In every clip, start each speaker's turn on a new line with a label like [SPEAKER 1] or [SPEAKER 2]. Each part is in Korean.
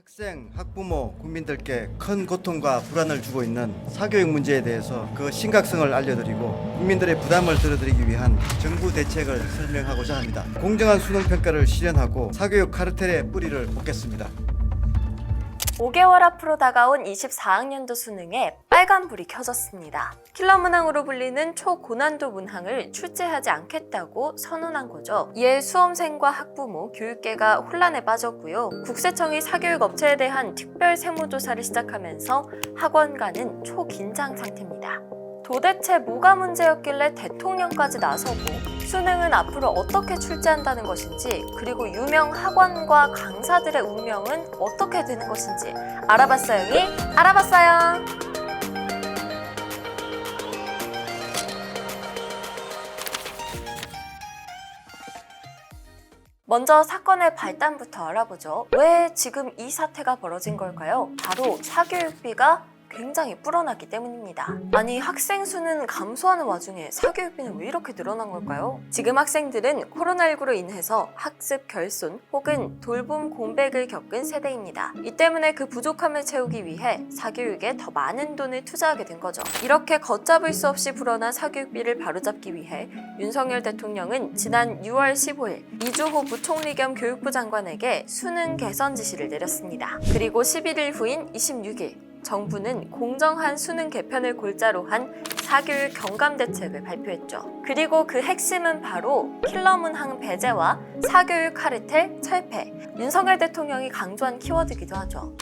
[SPEAKER 1] 학생, 학부모, 국민들께 큰 고통과 불안을 주고 있는 사교육 문제에 대해서 그 심각성을 알려드리고 국민들의 부담을 덜어드리기 위한 정부 대책을 설명하고자 합니다. 공정한 수능평가를 실현하고 사교육 카르텔의 뿌리를 뽑겠습니다.
[SPEAKER 2] 5개월 앞으로 다가온 24학년도 수능에 빨간불이 켜졌습니다. 킬러 문항으로 불리는 초고난도 문항을 출제하지 않겠다고 선언한 거죠. 이에 수험생과 학부모, 교육계가 혼란에 빠졌고요. 국세청이 사교육 업체에 대한 특별 세무조사를 시작하면서 학원가는 초긴장 상태입니다. 도대체 뭐가 문제였길래 대통령까지 나서고 수능은 앞으로 어떻게 출제한다는 것인지, 그리고 유명 학원과 강사들의 운명은 어떻게 되는 것인지 알아봤어요니? 알아봤어요! 먼저 사건의 발단부터 알아보죠. 왜 지금 이 사태가 벌어진 걸까요? 바로 사교육비가 굉장히 불어났기 때문입니다. 아니, 학생 수는 감소하는 와중에 사교육비는 왜 이렇게 늘어난 걸까요? 지금 학생들은 코로나19로 인해서 학습 결손 혹은 돌봄 공백을 겪은 세대입니다. 이 때문에 그 부족함을 채우기 위해 사교육에 더 많은 돈을 투자하게 된 거죠. 이렇게 걷잡을 수 없이 불어난 사교육비를 바로잡기 위해 윤석열 대통령은 지난 6월 15일 이주호 부총리 겸 교육부 장관에게 수능 개선 지시를 내렸습니다. 그리고 11일 후인 26일 정부는 공정한 수능 개편을 골자로 한 사교육 경감 대책을 발표했죠. 그리고 그 핵심은 바로 킬러 문항 배제와 사교육 카르텔 철폐, 윤석열 대통령이 강조한 키워드이기도 하죠.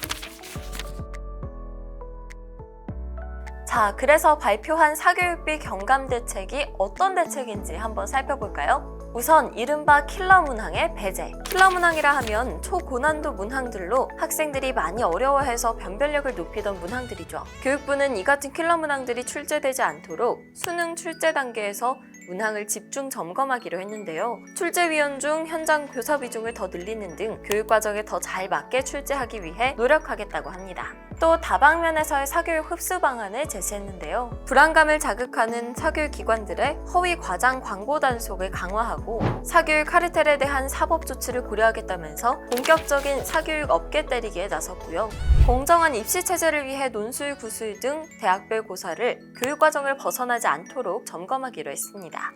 [SPEAKER 2] 자, 그래서 발표한 사교육비 경감 대책이 어떤 대책인지 한번 살펴볼까요? 우선 이른바 킬러 문항의 배제. 킬러 문항이라 하면 초고난도 문항들로 학생들이 많이 어려워해서 변별력을 높이던 문항들이죠. 교육부는 이 같은 킬러 문항들이 출제되지 않도록 수능 출제 단계에서 문항을 집중 점검하기로 했는데요. 출제위원 중 현장 교사 비중을 더 늘리는 등 교육과정에 더 잘 맞게 출제하기 위해 노력하겠다고 합니다. 또 다방면에서의 사교육 흡수 방안을 제시했는데요. 불안감을 자극하는 사교육 기관들의 허위 과장 광고 단속을 강화하고 사교육 카르텔에 대한 사법 조치를 고려하겠다면서 본격적인 사교육 업계 때리기에 나섰고요. 공정한 입시 체제를 위해 논술, 구술 등 대학별 고사를 교육과정을 벗어나지 않도록 점검하기로 했습니다.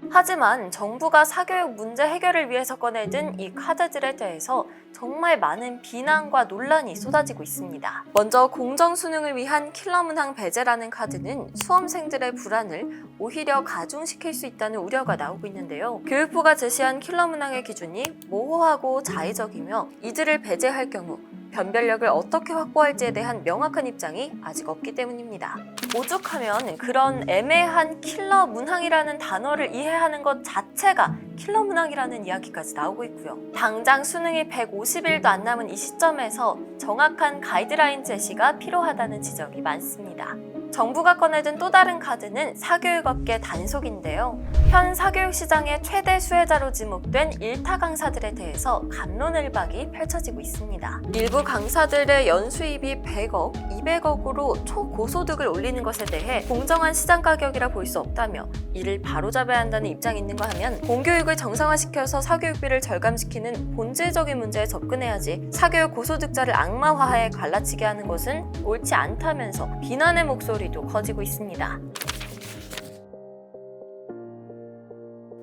[SPEAKER 2] 하지만 정부가 사교육 문제 해결을 위해서 꺼내든 이 카드들에 대해서 정말 많은 비난과 논란이 쏟아지고 있습니다. 먼저 공정수능을 위한 킬러 문항 배제라는 카드는 수험생들의 불안을 오히려 가중시킬 수 있다는 우려가 나오고 있는데요. 교육부가 제시한 킬러 문항의 기준이 모호하고 자의적이며 이들을 배제할 경우 변별력을 어떻게 확보할지에 대한 명확한 입장이 아직 없기 때문입니다. 오죽하면 그런 애매한 킬러 문항이라는 단어를 이해하는 것 자체가 킬러 문항이라는 이야기까지 나오고 있고요. 당장 수능이 150일도 안 남은 이 시점에서 정확한 가이드라인 제시가 필요하다는 지적이 많습니다. 정부가 꺼내든 또 다른 카드는 사교육업계 단속인데요. 현 사교육 시장의 최대 수혜자로 지목된 일타 강사들에 대해서 갑론을박이 펼쳐지고 있습니다. 일부 강사들의 연수입이 100억, 200억으로 초고소득을 올리는 것에 대해 공정한 시장 가격이라 볼 수 없다며 이를 바로잡아야 한다는 입장이 있는가 하면 공교육을 정상화시켜서 사교육비를 절감시키는 본질적인 문제에 접근해야지 사교육 고소득자를 악마화해 갈라치게 하는 것은 옳지 않다면서 비난의 목소리도 커지고 있습니다.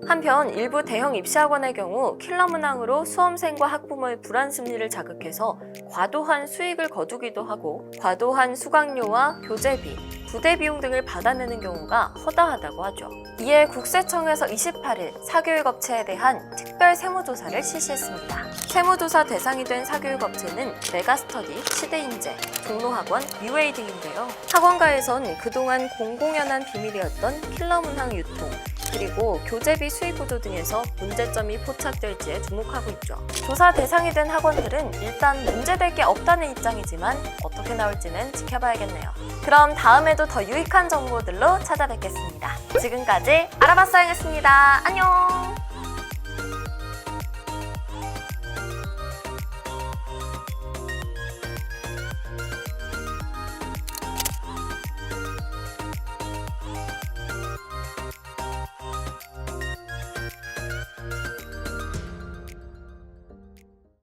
[SPEAKER 2] 한편 일부 대형 입시학원의 경우 킬러 문항으로 수험생과 학부모의 불안 심리를 자극해서 과도한 수익을 거두기도 하고 과도한 수강료와 교재비, 부대 비용 등을 받아내는 경우가 허다하다고 하죠. 이에 국세청에서 28일 사교육업체에 대한 특별 세무조사를 실시했습니다. 세무조사 대상이 된 사교육업체는 메가스터디, 시대인재, 종로학원, UA 등인데요. 학원가에선 그동안 공공연한 비밀이었던 킬러 문항 유통, 그리고 교재비 수익 구조 등에서 문제점이 포착될지에 주목하고 있죠. 조사 대상이 된 학원들은 일단 문제될 게 없다는 입장이지만 어떻게 나올지는 지켜봐야겠네요. 그럼 다음에도 더 유익한 정보들로 찾아뵙겠습니다. 지금까지 알아봤어요였습니다. 안녕!